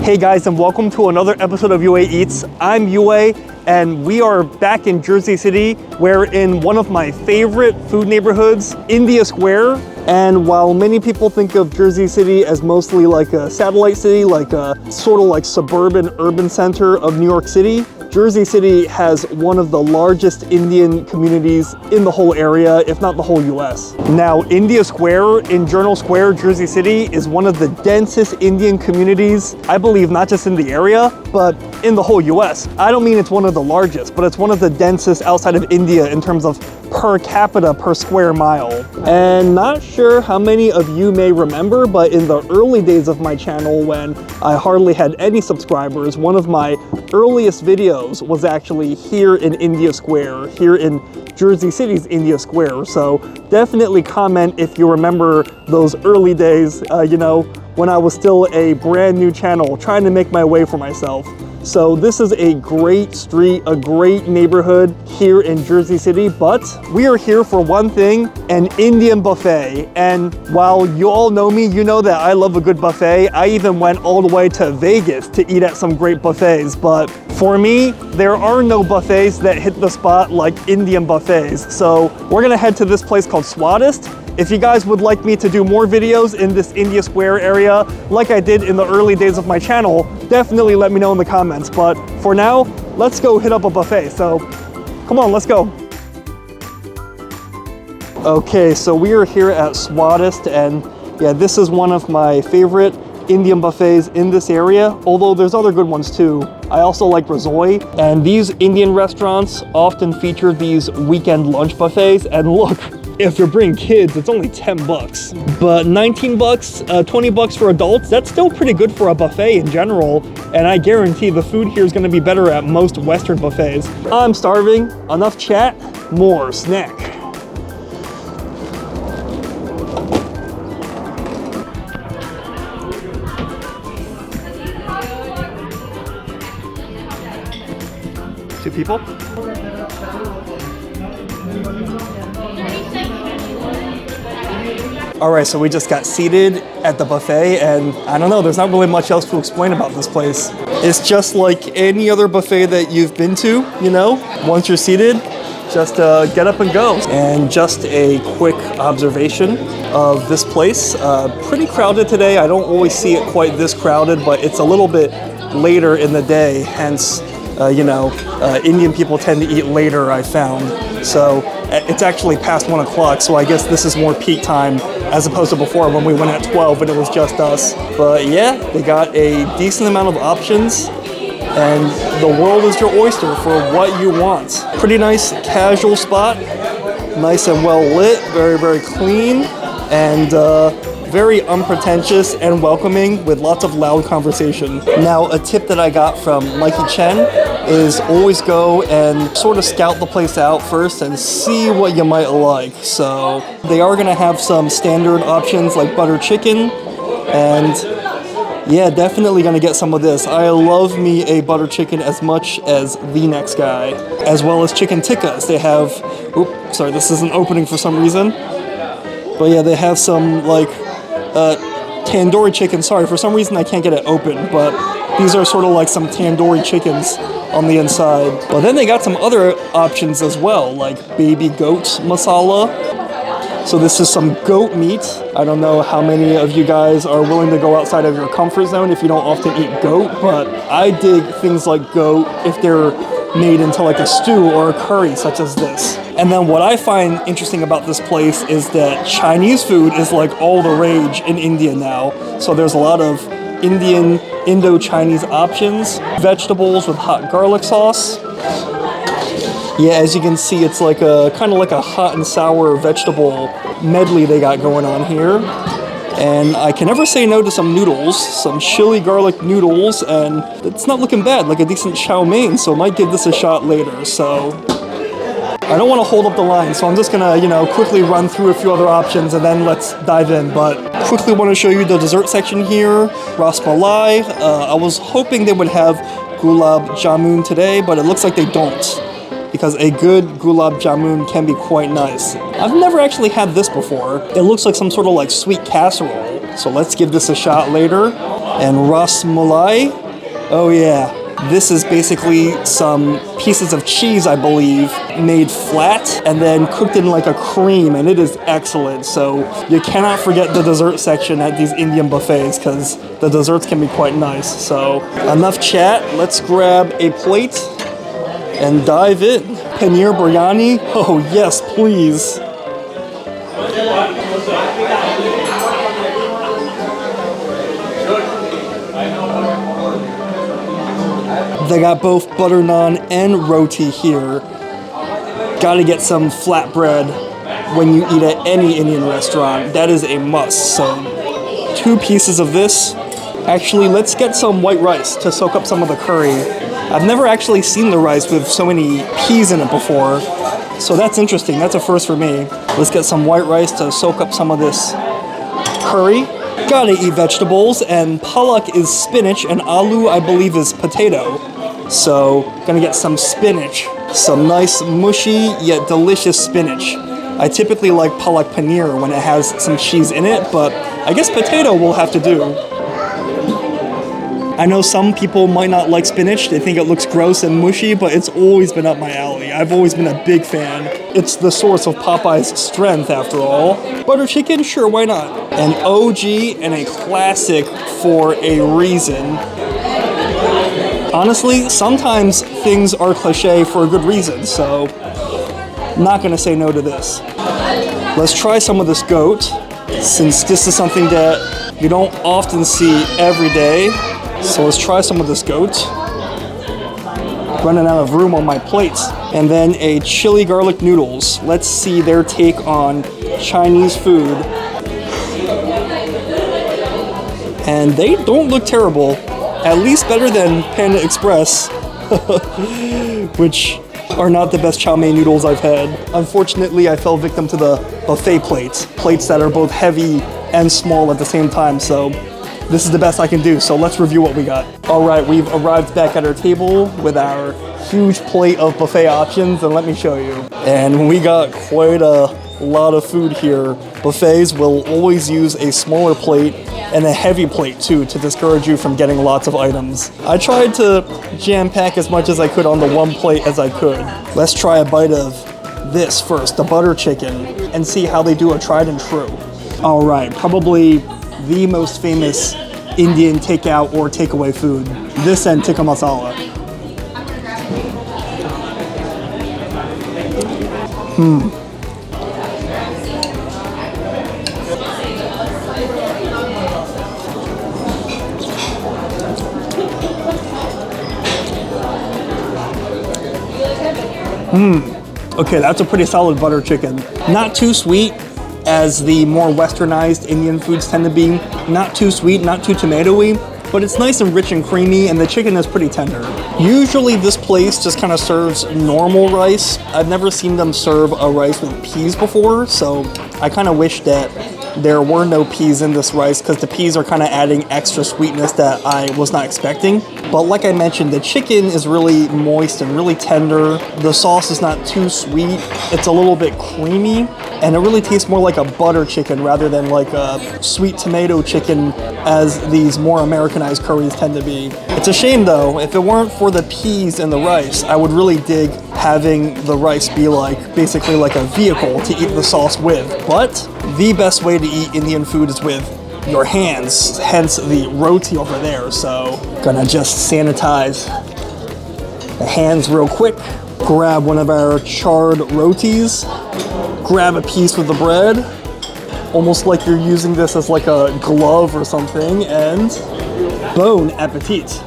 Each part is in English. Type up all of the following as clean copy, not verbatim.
Hey guys, and welcome to another episode of UA Eats. I'm UA, and we are back in Jersey City. We're in one of my favorite food neighborhoods, India Square. And while many people think of Jersey City as mostly like a satellite city, like a sort of like suburban urban center of New York City, Jersey City has one of the largest Indian communities in the whole area, if not the whole US. Now, India Square in Journal Square, Jersey City, is one of the densest Indian communities, I believe, not just in the area, but in the whole US. I don't mean it's one of the largest, but it's one of the densest outside of India in terms of per capita per square mile. And not sure how many of you may remember, but in the early days of my channel, when I hardly had any subscribers, one of my earliest videos was actually here in India Square, here in Jersey City's India Square. So definitely comment if you remember those early days, when I was still a brand new channel trying to make my way for myself. So this is a great street, a great neighborhood here in Jersey City, but we are here for one thing, an Indian buffet. And while you all know me, you know that I love a good buffet. I even went all the way to Vegas to eat at some great buffets, but for me, there are no buffets that hit the spot like Indian buffets. So we're gonna head to this place called Swadist. If you guys would like me to do more videos in this India Square area, like I did in the early days of my channel, definitely let me know in the comments. But for now, let's go hit up a buffet. So come on, let's go. Okay, so we are here at Swadist, and yeah, this is one of my favorite Indian buffets in this area, although there's other good ones too. I also like Rasoi, and these Indian restaurants often feature these weekend lunch buffets, and look, if you're bringing kids, it's only 10 bucks. But 19 bucks, 20 bucks for adults, that's still pretty good for a buffet in general. And I guarantee the food here is gonna be better at most Western buffets. I'm starving, enough chat, more snack. Two people? All right, so we just got seated at the buffet, and I don't know, there's not really much else to explain about this place. It's just like any other buffet that you've been to, once you're seated, just get up and go. And just a quick observation of this place, pretty crowded today. I don't always see it quite this crowded, but it's a little bit later in the day, hence, Indian people tend to eat later, I found. So it's actually past 1 o'clock, so I guess this is more peak time as opposed to before when we went at 12 and it was just us. But yeah, they got a decent amount of options, and the world is your oyster for what you want. Pretty nice casual spot, nice and well lit, very, very clean, and very unpretentious and welcoming with lots of loud conversation. Now, a tip that I got from Mikey Chen is always go and sort of scout the place out first and see what you might like. So they are gonna have some standard options like butter chicken, and yeah, definitely gonna get some of this. I love me a butter chicken as much as the next guy, as well as chicken tikkas. They have, sorry, this isn't opening for some reason. But yeah, they have some like tandoori chicken. Sorry, for some reason I can't get it open, but these are sort of like some tandoori chickens on the inside. But then they got some other options as well, like baby goat masala. So this is some goat meat. I don't know how many of you guys are willing to go outside of your comfort zone if you don't often eat goat, but I dig things like goat if they're made into like a stew or a curry such as this. And then what I find interesting about this place is that Chinese food is like all the rage in India now. So there's a lot of Indian, Indo-Chinese options, vegetables with hot garlic sauce. Yeah, as you can see, it's like a kind of like a hot and sour vegetable medley they got going on here. And I can never say no to some noodles, some chili garlic noodles, and it's not looking bad, like a decent chow mein, so I might give this a shot later. So I don't want to hold up the line, so I'm just gonna, quickly run through a few other options and then let's dive in. But quickly want to show you the dessert section here. Ras malai. I was hoping they would have gulab jamun today, but it looks like they don't, because a good gulab jamun can be quite nice. I've never actually had this before. It looks like some sort of like sweet casserole, so let's give this a shot later. And ras malai. Oh yeah. This is basically some pieces of cheese, I believe, made flat and then cooked in like a cream, and it is excellent. So you cannot forget the dessert section at these Indian buffets because the desserts can be quite nice. So enough chat, let's grab a plate and dive in. Paneer biryani, oh yes, please. They got both butter naan and roti here. Gotta get some flatbread when you eat at any Indian restaurant. That is a must. So 2 pieces of this. Actually, let's get some white rice to soak up some of the curry. I've never actually seen the rice with so many peas in it before. So that's interesting. That's a first for me. Let's get some white rice to soak up some of this curry. Gotta eat vegetables, and palak is spinach, and aloo, I believe, is potato. So, gonna get some spinach. Some nice, mushy, yet delicious spinach. I typically like palak paneer when it has some cheese in it, but I guess potato will have to do. I know some people might not like spinach, they think it looks gross and mushy, but it's always been up my alley. I've always been a big fan. It's the source of Popeye's strength, after all. Butter chicken? Sure, why not? An OG and a classic for a reason. Honestly, sometimes things are cliche for a good reason, so I'm not gonna say no to this. Let's try some of this goat, since this is something that you don't often see every day. So let's try some of this goat. Running out of room on my plate. And then a chili garlic noodles. Let's see their take on Chinese food. And they don't look terrible. At least better than Panda Express, which are not the best chow mein noodles I've had. Unfortunately, I fell victim to the buffet plates that are both heavy and small at the same time, so this is the best I can do, so let's review what we got. All right, we've arrived back at our table with our huge plate of buffet options, and let me show you. And we got quite a lot of food here. Buffets will always use a smaller plate and a heavy plate too to discourage you from getting lots of items. I tried to jam pack as much as I could on the one plate as I could. Let's try a bite of this first, the butter chicken, and see how they do a tried and true. All right, probably the most famous Indian takeout or takeaway food. This and tikka masala. Okay, that's a pretty solid butter chicken. Not too sweet, as the more westernized Indian foods tend to be. Not too sweet, not too tomatoey, but it's nice and rich and creamy, and the chicken is pretty tender. Usually this place just kind of serves normal rice. I've never seen them serve a rice with peas before, so I kind of wish that there were no peas in this rice, because the peas are kind of adding extra sweetness that I was not expecting. But like I mentioned, the chicken is really moist and really tender. The sauce is not too sweet. It's a little bit creamy, and it really tastes more like a butter chicken rather than like a sweet tomato chicken as these more Americanized curries tend to be. It's a shame though, if it weren't for the peas and the rice, I would really dig having the rice be like basically like a vehicle to eat the sauce with. But the best way to eat Indian food is with your hands, hence the roti over there. So gonna just sanitize the hands real quick, grab one of our charred rotis, grab a piece with the bread, almost like you're using this as like a glove or something, and bon appetit.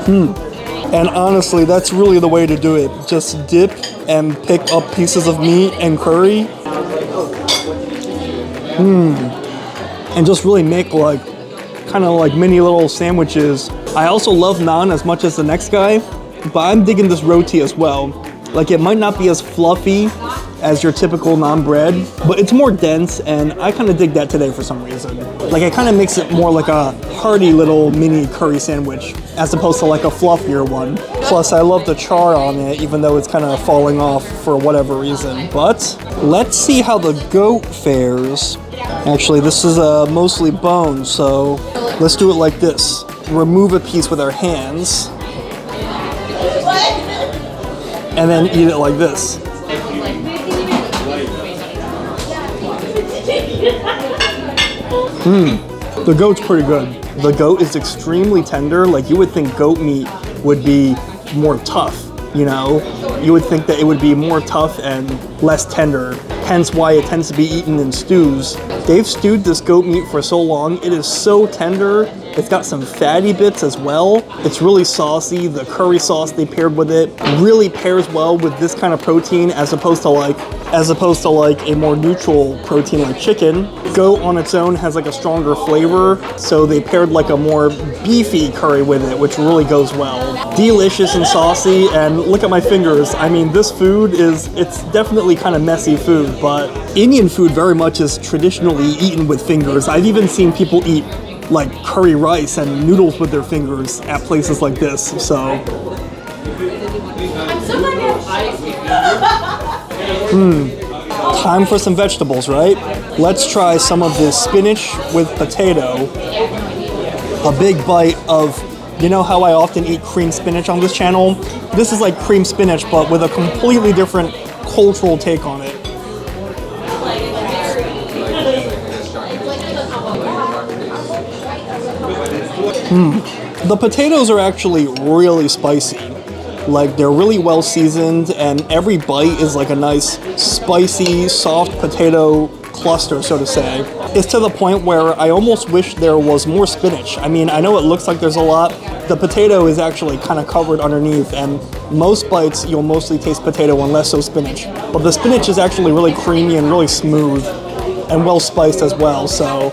And honestly, that's really the way to do it. Just dip and pick up pieces of meat and curry. And just really make like, kind of like mini little sandwiches. I also love naan as much as the next guy, but I'm digging this roti as well. Like, it might not be as fluffy as your typical naan bread, but it's more dense, and I kind of dig that today for some reason. Like, it kind of makes it more like a hearty little mini curry sandwich, as opposed to like a fluffier one. Plus, I love the char on it, even though it's kind of falling off for whatever reason. But let's see how the goat fares. Actually, this is mostly bone, so let's do it like this. Remove a piece with our hands, and then eat it like this. The goat's pretty good. The goat is extremely tender. Like, you would think goat meat would be more tough, you know? You would think that it would be more tough and less tender, hence why it tends to be eaten in stews. They've stewed this goat meat for so long. It is so tender. It's got some fatty bits as well. It's really saucy. The curry sauce they paired with it really pairs well with this kind of protein, as opposed to like a more neutral protein like chicken. Goat on its own has like a stronger flavor, so they paired like a more beefy curry with it, which really goes well. Delicious and saucy, and look at my fingers. I mean, this food it's definitely kind of messy food, but Indian food very much is traditionally eaten with fingers. I've even seen people eat like curry rice and noodles with their fingers at places like this, so. Time for some vegetables, right? Let's try some of this spinach with potato. A big bite of, you know how I often eat cream spinach on this channel? This is like cream spinach, but with a completely different cultural take on it. The potatoes are actually really spicy. Like, they're really well seasoned, and every bite is like a nice, spicy, soft potato cluster, so to say. It's to the point where I almost wish there was more spinach. I mean, I know it looks like there's a lot. The potato is actually kind of covered underneath, and most bites you'll mostly taste potato and less so spinach. But the spinach is actually really creamy and really smooth and well spiced as well, so.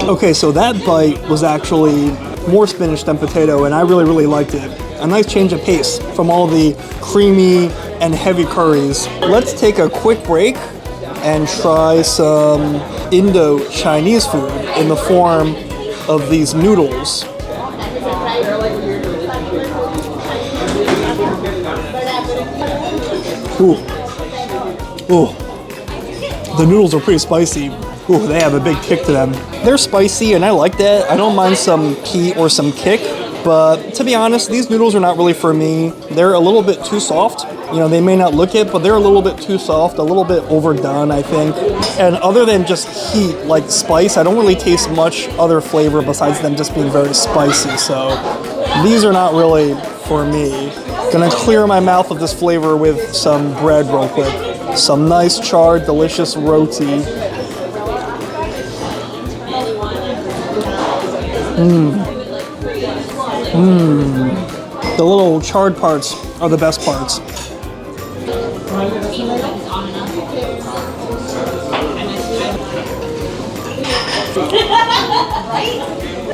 Okay, so that bite was actually more spinach than potato, and I really, really liked it. A nice change of pace from all the creamy and heavy curries. Let's take a quick break and try some Indo-Chinese food in the form of these noodles. Ooh. Ooh. The noodles are pretty spicy. Ooh, they have a big kick to them. They're spicy, and I like that. I don't mind some heat or some kick, but to be honest, these noodles are not really for me. They're a little bit too soft. You know, they may not look it, but they're a little bit too soft, a little bit overdone, I think. And other than just heat, like spice, I don't really taste much other flavor besides them just being very spicy, so these are not really for me. Gonna clear my mouth of this flavor with some bread real quick. Some nice charred, delicious roti. The little charred parts are the best parts.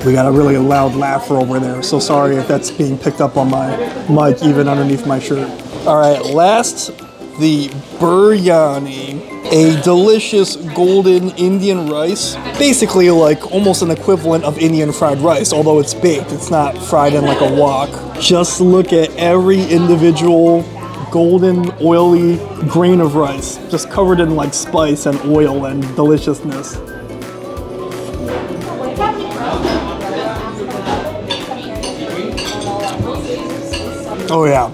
We got a really loud laugher over there, so sorry if that's being picked up on my mic, even underneath my shirt. All right, last, the biryani. A delicious golden Indian rice. Basically like almost an equivalent of Indian fried rice, although it's baked. It's not fried in like a wok. Just look at every individual golden, oily grain of rice, just covered in like spice and oil and deliciousness. Oh yeah,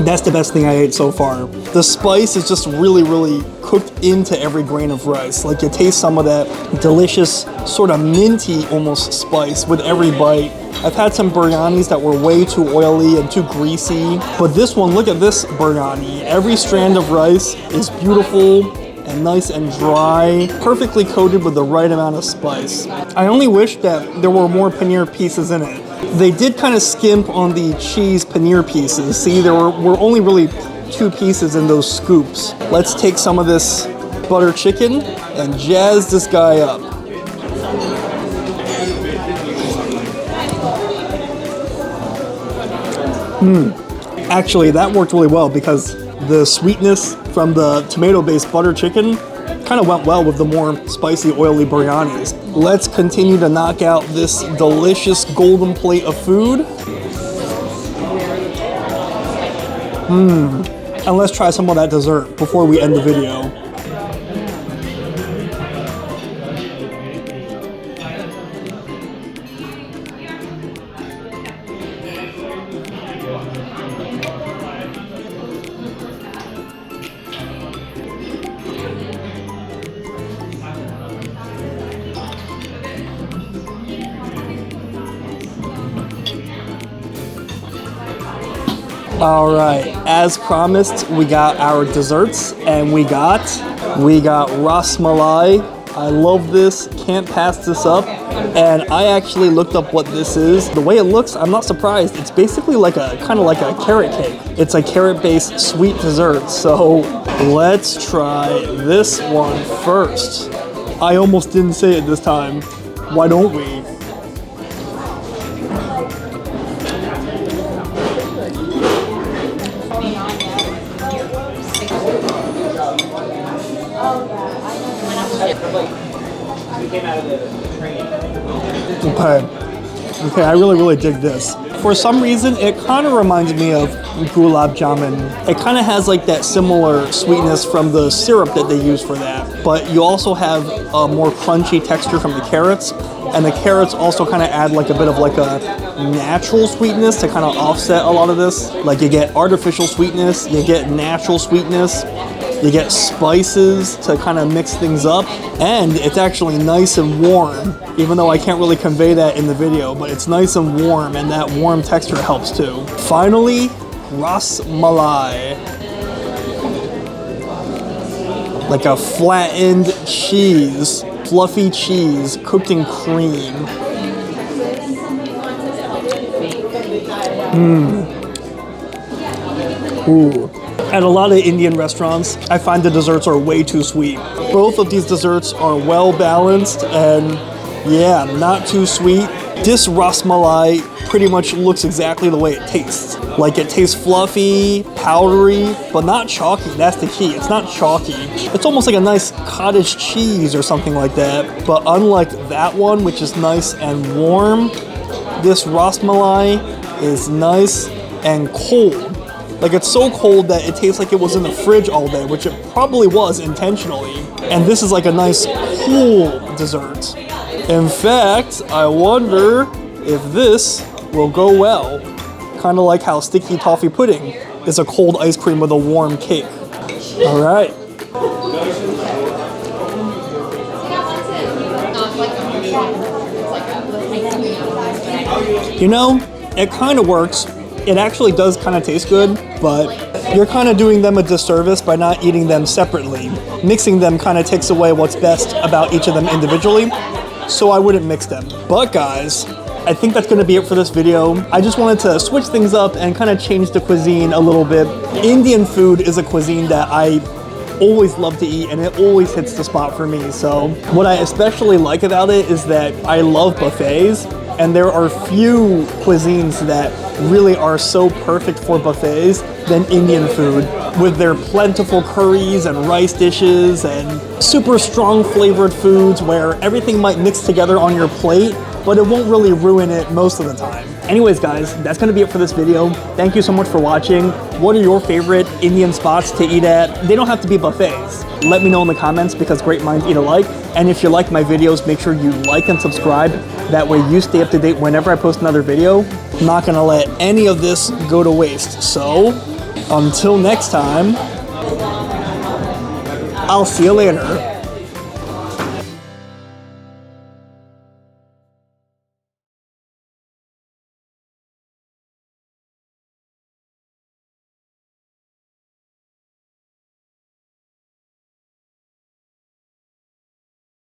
that's the best thing I ate so far. The spice is just really, really cooked into every grain of rice. Like, you taste some of that delicious, sort of minty almost spice with every bite. I've had some biryanis that were way too oily and too greasy, but this one, look at this biryani. Every strand of rice is beautiful and nice and dry, perfectly coated with the right amount of spice. I only wish that there were more paneer pieces in it. They did kind of skimp on the cheese paneer pieces. See, there were only really 2 pieces in those scoops. Let's take some of this butter chicken and jazz this guy up. Actually, that worked really well because the sweetness from the tomato-based butter chicken kind of went well with the more spicy, oily biryanis. Let's continue to knock out this delicious golden plate of food. And let's try some of that dessert before we end the video. All right, as promised, we got our desserts, and we got ras malai. I love this, can't pass this up. And I actually looked up what this is. The way it looks, I'm not surprised. It's basically like kind of like a carrot cake. It's a carrot-based sweet dessert. So let's try this one first. I almost didn't say it this time. Why don't we? Okay, I really dig this. For some reason, it kind of reminds me of gulab jamun. It kind of has like that similar sweetness from the syrup that they use for that. But you also have a more crunchy texture from the carrots. And the carrots also kind of add like a bit of like a natural sweetness to kind of offset a lot of this. Like you get artificial sweetness, you get natural sweetness, you get spices to kind of mix things up, and it's actually nice and warm, even though I can't really convey that in the video, but it's nice and warm, and that warm texture helps too. Finally, ras malai. Like a flattened cheese, fluffy cheese cooked in cream. Ooh. At a lot of Indian restaurants, I find the desserts are way too sweet. Both of these desserts are well balanced and yeah, not too sweet. This ras malai pretty much looks exactly the way it tastes. Like it tastes fluffy, powdery, but not chalky. That's the key. It's not chalky. It's almost like a nice cottage cheese or something like that. But unlike that one, which is nice and warm, this ras malai is nice and cold. Like it's so cold that it tastes like it was in the fridge all day, which it probably was intentionally. And this is like a nice cool dessert. In fact, I wonder if this will go well. Kind of like how sticky toffee pudding is a cold ice cream with a warm cake. All right. You know, it kind of works. It actually does kind of taste good, but you're kind of doing them a disservice by not eating them separately. Mixing them kind of takes away what's best about each of them individually, so I wouldn't mix them. But guys, I think that's going to be it for this video. I just wanted to switch things up and kind of change the cuisine a little bit. Indian food is a cuisine that I always love to eat, and it always hits the spot for me. So what I especially like about it is that I love buffets, and there are few cuisines that really are so perfect for buffets than Indian food, with their plentiful curries and rice dishes and super strong flavored foods where everything might mix together on your plate, but it won't really ruin it most of the time. Anyways guys, that's gonna be it for this video. Thank you so much for watching. What are your favorite Indian spots to eat at? They don't have to be buffets. Let me know in the comments because great minds eat alike. And if you like my videos, make sure you like and subscribe. That way you stay up to date whenever I post another video. I'm not gonna let any of this go to waste. So, until next time, I'll see you later.